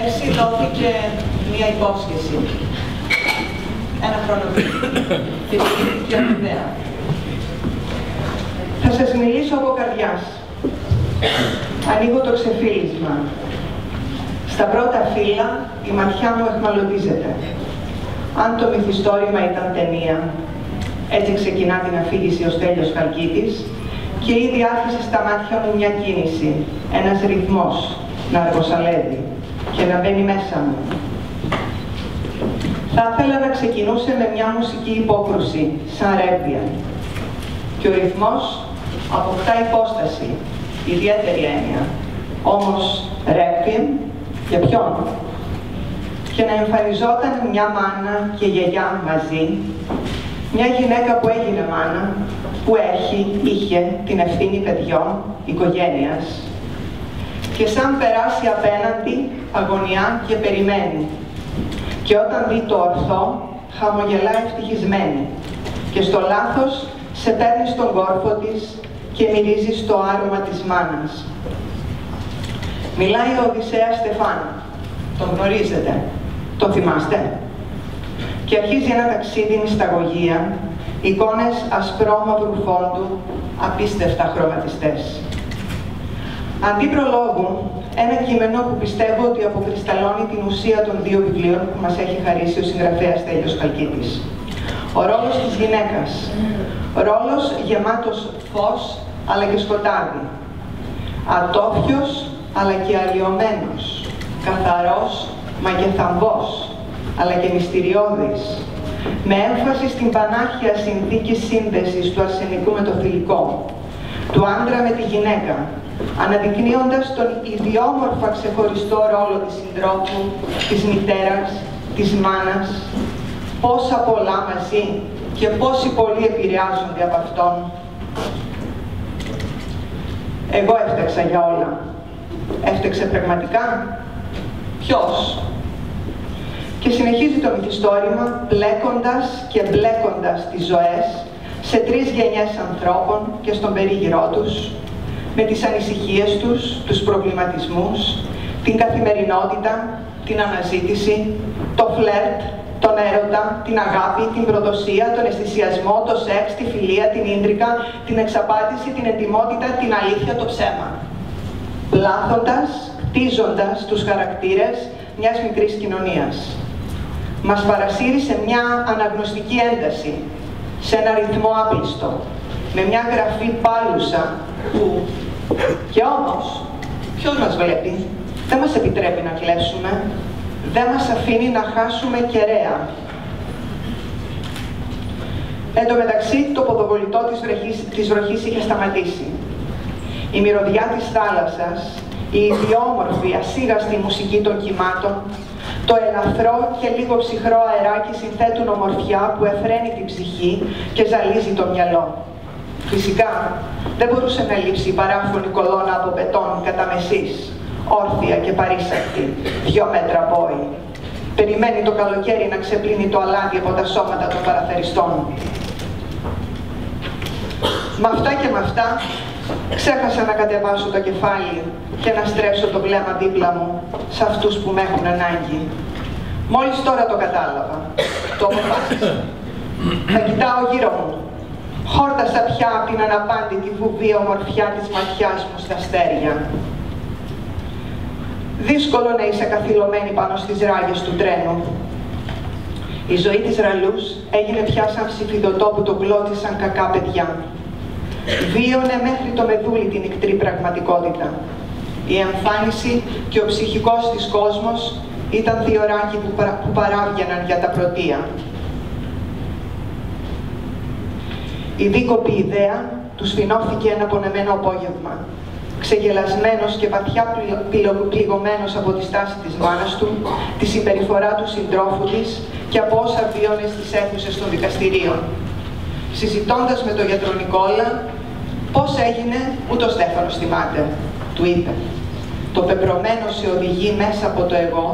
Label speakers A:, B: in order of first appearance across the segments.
A: Πέρσι δόθηκε μία υπόσχεση, ένα χρόνο πριν, και στηρίχθηκε αμοιβαία. Θα σας μιλήσω από καρδιάς. Ανοίγω το ξεφύλισμα. Στα πρώτα φύλλα η ματιά μου αιχμαλωτίζεται. Αν το μυθιστόρημα ήταν ταινία, έτσι ξεκινά την αφήγηση ο Στέλιος Χαλκίτης και ήδη άφησε στα μάτια μου μια κίνηση, ένας ρυθμός να αργοσαλεύει και να μπαίνει μέσα μου. Θα ήθελα να ξεκινούσε με μια μουσική υπόκρουση, σαν ρέπια. Και ο ρυθμός αποκτά υπόσταση, ιδιαίτερη έννοια. Όμως ρέπιεν για ποιον? Και να εμφανιζόταν μια μάνα και γιαγιά μαζί, μια γυναίκα που έγινε μάνα, που είχε την ευθύνη παιδιών, οικογένειας, και σαν περάσει απέναντι, αγωνιά και περιμένει. Και όταν δει το ορθό, χαμογελά ευτυχισμένη. Και στο λάθος σε παίρνει στον κόρφο της και μυρίζει στο άρωμα της μάνας. Μιλάει ο Οδυσσέας Στεφάνου. Τον γνωρίζετε? Τον θυμάστε? Και αρχίζει ένα ταξίδι μυσταγωγία, εικόνες ασπρόμαυρου φόντου, απίστευτα χρωματιστές. Αντί προλόγου, ένα κείμενο που πιστεύω ότι αποκρισταλώνει την ουσία των δύο βιβλίων που μας έχει χαρίσει ο συγγραφέας Στέλιος Χαλκίτης. Ο ρόλος της γυναίκας. Ρόλος γεμάτος φως, αλλά και σκοτάδι. Ατόφιος, αλλά και αλλοιωμένος. Καθαρός, μα και θαμβός, αλλά και μυστηριώδης. Με έμφαση στην πανάρχια συνθήκη σύνδεσης του αρσενικού με το θηλυκό, του άντρα με τη γυναίκα, αναδεικνύοντας τον ιδιόμορφα ξεχωριστό ρόλο της συντρόφου, της μητέρας, της μάνας, πόσα πολλά μαζί και πόσοι πολλοί επηρεάζονται από αυτόν. Εγώ έφταξα για όλα. Έφταξε πραγματικά? Ποιος? Και συνεχίζει το μυθιστόρημα μπλέκοντας και μπλέκοντας τις ζωές σε 3 γενιές ανθρώπων και στον περίγυρό τους, με τις ανησυχίες τους, τους προβληματισμούς, την καθημερινότητα, την αναζήτηση, το φλερτ, τον έρωτα, την αγάπη, την προδοσία, τον αισθησιασμό, το σεξ, τη φιλία, την ίντρικα, την εξαπάτηση, την εντιμότητα, την αλήθεια, το ψέμα. Πλάθοντας, κτίζοντας τους χαρακτήρες μιας μικρής κοινωνίας. Μας παρασύρει σε μια αναγνωστική ένταση, σε ένα ρυθμό άπλιστο, με μια γραφή πάλουσα που, και όμως, ποιος μας βλέπει? Δεν μας επιτρέπει να κλέψουμε, δεν μας αφήνει να χάσουμε κεραία. Εν τω μεταξύ, το ποδοβολητό της βροχής είχε σταματήσει. Η μυρωδιά της θάλασσας, η ιδιόμορφη, ασίγαστη μουσική των κυμάτων, το ελαφρό και λίγο ψυχρό αεράκι συνθέτουν ομορφιά που εφραίνει την ψυχή και ζαλίζει το μυαλό. Φυσικά, δεν μπορούσε να λείψει η παράφωνη κολόνα από πετών κατά μεσής, όρθια και παρήσακτη, 2 μέτρα πόη. Περιμένει το καλοκαίρι να ξεπλύνει το αλάτι από τα σώματα των παραθεριστών. Μ' αυτά και μ' αυτά, ξέχασα να κατεβάσω το κεφάλι και να στρέψω το βλέμμα δίπλα μου σε αυτούς που με έχουν ανάγκη. Μόλις τώρα το κατάλαβα, το αποφάσισα. Θα κοιτάω γύρω μου. Χόρτασα πια από την αναπάντητη βουβή ομορφιά της ματιάς μου στα αστέρια. Δύσκολο να είσαι καθυλωμένη πάνω στις ράγες του τρένου. Η ζωή της Ραλούς έγινε πια σαν ψηφιδωτό που τον κλώτησαν κακά παιδιά. Βίωνε μέχρι το μεδούλι την ικτρή πραγματικότητα. Η εμφάνιση και ο ψυχικός της κόσμος ήταν 2 ράκοι που παράβγαιναν για τα πρωτεία. Η δίκοπη ιδέα του σφινώθηκε ένα πονεμένο απόγευμα. Ξεγελασμένος και βαθιά πληγωμένος από τη στάση της μάνας του, τη συμπεριφορά του συντρόφου της και από όσα βίωνε στις αίθουσες των δικαστηρίων. Συζητώντας με τον γιατρό Νικόλα, πώς έγινε, ούτε ο Στέφανος θυμάται, του είπε. Το πεπρωμένο σε οδηγεί μέσα από το εγώ.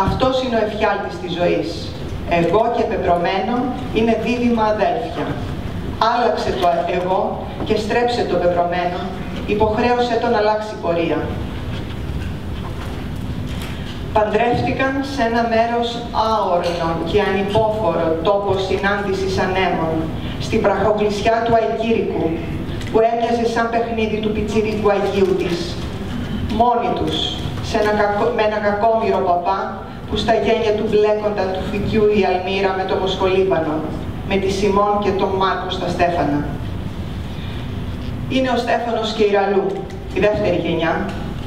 A: Αυτός είναι ο εφιάλτης της ζωής. Εγώ και πεπρωμένο είναι δίδυμα αδέλφια. Άλλαξε το εγώ και στρέψε το πεπρωμένο, υποχρέωσε τον να αλλάξει πορεία. Παντρεύτηκαν σε ένα μέρος άορνο και ανυπόφορο τόπο συνάντησης ανέμων, στην πραχοκλεισιά του Αικήρικου, που έμοιαζε σαν παιχνίδι του πιτσιρίκου Αγίου της, μόνοι τους, με ένα κακόμοιρο παπά, που στα γένια του μπλέκονταν του φυκιού η Αλμύρα με το Μοσχολίβανο, με τη Σιμών και τον Μάρκο στα Στέφανα. Είναι ο Στέφανος και η Ραλού, η δεύτερη γενιά,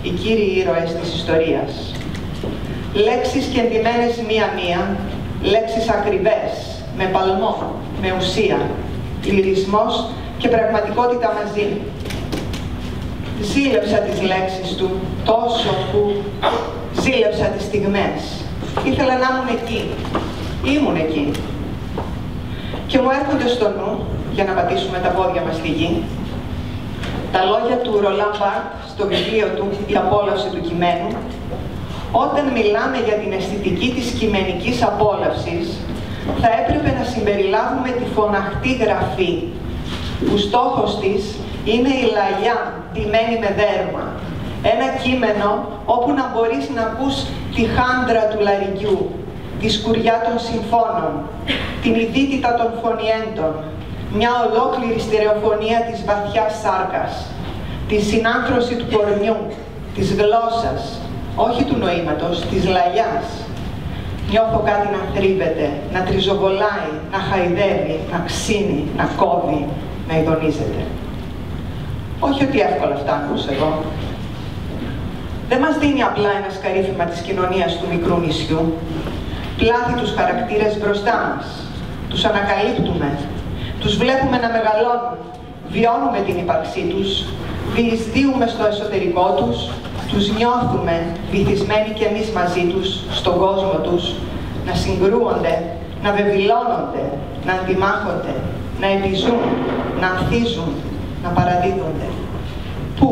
A: οι κύριοι ήρωες της ιστορίας. Λέξεις κεντυμένες μία-μία, λέξεις ακριβές, με παλμό, με ουσία, λυρισμός και πραγματικότητα μαζί. Ζήλεψα τις λέξεις του, τόσο που ζήλεψα τις στιγμές. Ήθελα να ήμουν εκεί. Ήμουν εκεί. Και μου έρχονται στο νου, για να πατήσουμε τα πόδια μας στη γη, τα λόγια του Ρολάν Μπάρτ στο βιβλίο του «Η απόλαυση του κειμένου». Όταν μιλάμε για την αισθητική της κειμενικής απόλαυσης, θα έπρεπε να συμπεριλάβουμε τη φωναχτή γραφή, που στόχος της είναι η λαγιά ντυμένη με δέρμα. Ένα κείμενο όπου να μπορείς να ακούς τη χάντρα του λαρυγγιού, τη σκουριά των συμφώνων, την ειδίτητα των φωνιέντων, μια ολόκληρη στερεοφωνία της βαθιάς σάρκας, τη συνάνθρωση του κορμιού, της γλώσσας, όχι του νοήματος, της λαγιάς. Νιώθω κάτι να θρύβεται, να τριζοβολάει, να χαϊδεύει, να ξύνει, να κόβει, να ειδονίζεται. Όχι ότι εύκολα αυτά ακούς εγώ. Δεν μας δίνει απλά ένα σκαρίφημα της κοινωνίας του μικρού νησιού. Πλάθει τους χαρακτήρες μπροστά μας. Τους ανακαλύπτουμε. Τους βλέπουμε να μεγαλώνουν. Βιώνουμε την ύπαρξή τους. Διεισδύουμε στο εσωτερικό τους. Τους νιώθουμε βυθισμένοι κι εμείς μαζί τους, στον κόσμο τους. Να συγκρούονται, να βεβηλώνονται, να αντιμάχονται, να επιζούν, να ανθίζουν, να παραδίδονται. Πού?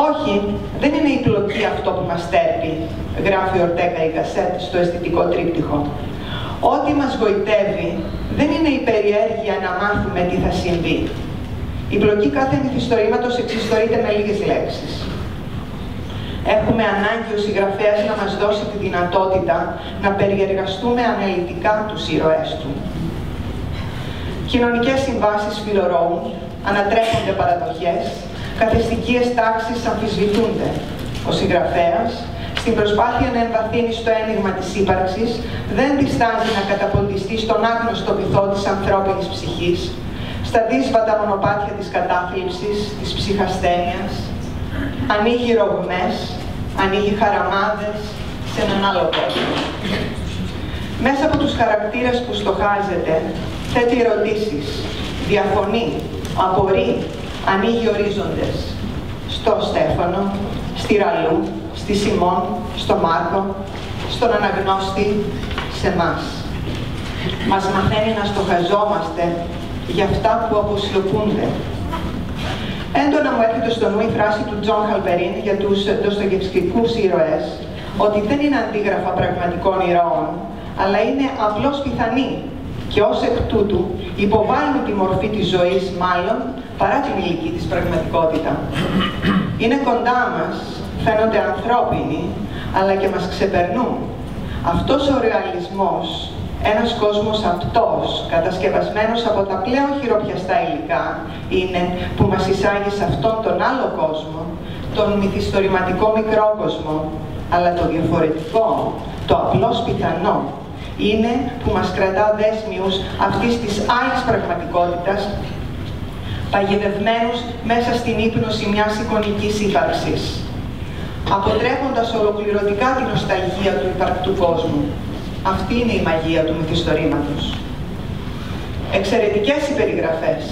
A: Όχι, δεν είναι η πλοκή αυτό που μας τέρπει, γράφει ο Ορτέγα η Γκασέτ στο αισθητικό τρίπτυχο. Ό,τι μας γοητεύει δεν είναι η περιέργεια να μάθουμε τι θα συμβεί. Η πλοκή κάθε μυθιστορήματος εξιστορείται με λίγες λέξεις. Έχουμε ανάγκη ο συγγραφέας να μας δώσει τη δυνατότητα να περιεργαστούμε αναλυτικά τους ήρωές του. Κοινωνικές συμβάσεις φιλορροούν, ανατρέπονται παραδοχές, καθεστικίες τάξεις αμφισβητούνται. Ο συγγραφέας, στην προσπάθεια να εμβαθύνει στο ένιγμα της ύπαρξης, δεν διστάζει να καταποντιστεί στον άγνωστο βυθό της ανθρώπινης ψυχής, στα δύσβατα μονοπάτια της κατάθλιψης, της ψυχασθένειας, ανοίγει ρογμές, ανοίγει χαραμάδες σε έναν άλλο κόσμο. Μέσα από τους χαρακτήρες που στοχάζεται, θέτει ερωτήσεις, διαφωνεί, απορεί, ανοίγει ορίζοντες. Στο Στέφανο, στη Ραλού, στη Σιμών, στο Μάρκο, στον αναγνώστη, σε μας. Μας μαθαίνει να στοχαζόμαστε για αυτά που αποσιωπούνται. Έντονα μου έρχεται στο νου η φράση του Τζον Χαλπερίν για τους ντοστογευσκικούς ήρωες, ότι δεν είναι αντίγραφα πραγματικών ηρώων, αλλά είναι απλώς πιθανοί και ως εκ τούτου υποβάλλουν τη μορφή της ζωής, μάλλον, παρά την ηλική της πραγματικότητα. Είναι κοντά μας, φαίνονται ανθρώπινοι, αλλά και μας ξεπερνούν. Αυτός ο ρεαλισμός, ένας κόσμος απτός, κατασκευασμένος από τα πλέον χειροπιαστά υλικά, είναι που μας εισάγει σε αυτόν τον άλλο κόσμο, τον μυθιστορηματικό μικρό κόσμο, αλλά το διαφορετικό, το απλώς πιθανό, είναι που μας κρατά δέσμιους αυτής της άλλης πραγματικότητας, παγιδευμένους μέσα στην ύπνωση μιας εικονικής ύπαρξης, αποτρέποντας ολοκληρωτικά την νοσταλγία του υπαρκτού κόσμου. Αυτή είναι η μαγεία του μυθιστορήματος. Εξαιρετικές οι περιγραφές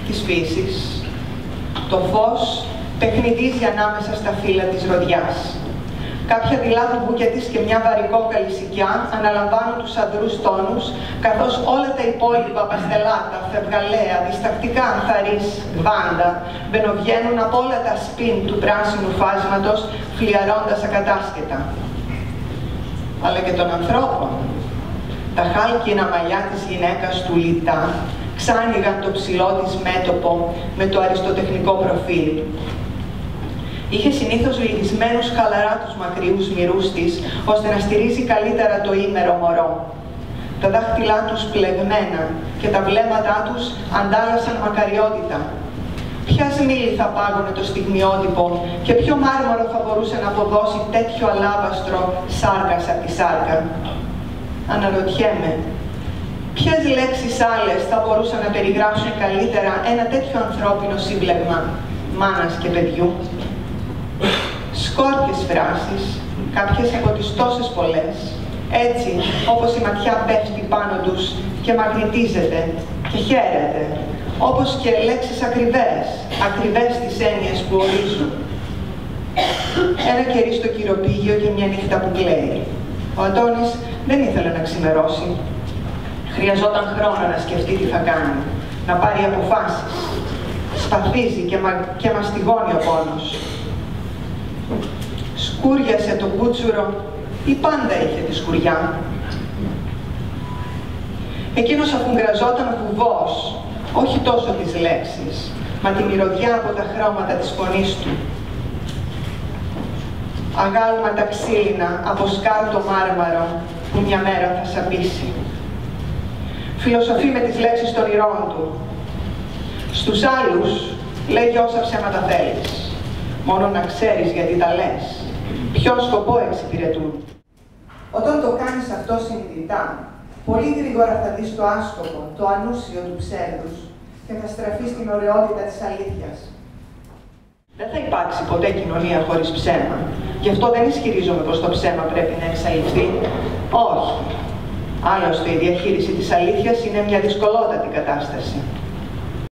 A: της φύσης. Το φως παιχνιδίζει ανάμεσα στα φύλλα της ροδιάς. Κάποια δειλά του μπουκιά της και μια βαρικόκαλη σικιά αναλαμβάνουν τους αδρούς τόνους, καθώς όλα τα υπόλοιπα παστελάτα, φευγαλαία, διστακτικά ανθαρής, γβάντα, μπαινοβγαίνουν από όλα τα σπιν του πράσινου φάσματος, φλιαρώντας ακατάσχετα. Αλλά και των ανθρώπων. Τα χάλκινα μαλλιά της γυναίκας του Λιτά ξάνοιγαν το ψηλό της μέτωπο με το αριστοτεχνικό προφίλ. Είχε συνήθως λυγισμένους χαλαρά τους μακριούς μυρούς της, ώστε να στηρίζει καλύτερα το ήμερο μωρό. Τα δάχτυλά τους πλεγμένα και τα βλέμματά τους αντάλλασαν μακαριότητα. Ποια σμήλη θα πάγωνε το στιγμιότυπο και ποιο μάρμαρο θα μπορούσε να αποδώσει τέτοιο αλάβαστρο σάρκας από τη σάρκα. Αναρωτιέμαι, ποιες λέξεις άλλες θα μπορούσαν να περιγράψουν καλύτερα ένα τέτοιο ανθρώπινο σύμπλεγμα μάνας και παιδιού. Σκόρπιες φράσεις, κάποιες από τις τόσες πολλές, έτσι όπως η ματιά πέφτει πάνω τους και μαγνητίζεται και χαίρεται, όπως και λέξεις ακριβές τις έννοιες που ορίζουν. Ένα κερί στο κυροπήγιο και μια νύχτα που κλαίει. Ο Αντώνης δεν ήθελε να ξημερώσει. Χρειαζόταν χρόνο να σκεφτεί τι θα κάνει, να πάρει αποφάσεις. Σπαθίζει και μαστιγώνει ο πόνος. Σκούριασε το κούτσουρο ή πάντα είχε τη σκουριά. Εκείνος αφουγκραζόταν βουβός, όχι τόσο τις λέξεις, μα τη μυρωδιά από τα χρώματα της φωνής του. Αγάλματα ξύλινα από σκάρτο μάρμαρο που μια μέρα θα σαπίσει. Φιλοσοφεί με τις λέξεις των ηρών του. Στους άλλους λέγει όσα ψέματα θέλεις. Μόνο να ξέρεις γιατί τα λες. Ποιο σκοπό εξυπηρετούν. Όταν το κάνεις αυτό συνειδητά, πολύ γρήγορα θα δεις το άσκοπο, το ανούσιο του ψεύδους και θα στραφείς στην ωραιότητα της αλήθειας. Δεν θα υπάρξει ποτέ κοινωνία χωρίς ψέμα. Γι' αυτό δεν ισχυρίζομαι πως το ψέμα πρέπει να εξαλειφθεί. Όχι. Άλλωστε, η διαχείριση της αλήθειας είναι μια δυσκολότατη κατάσταση.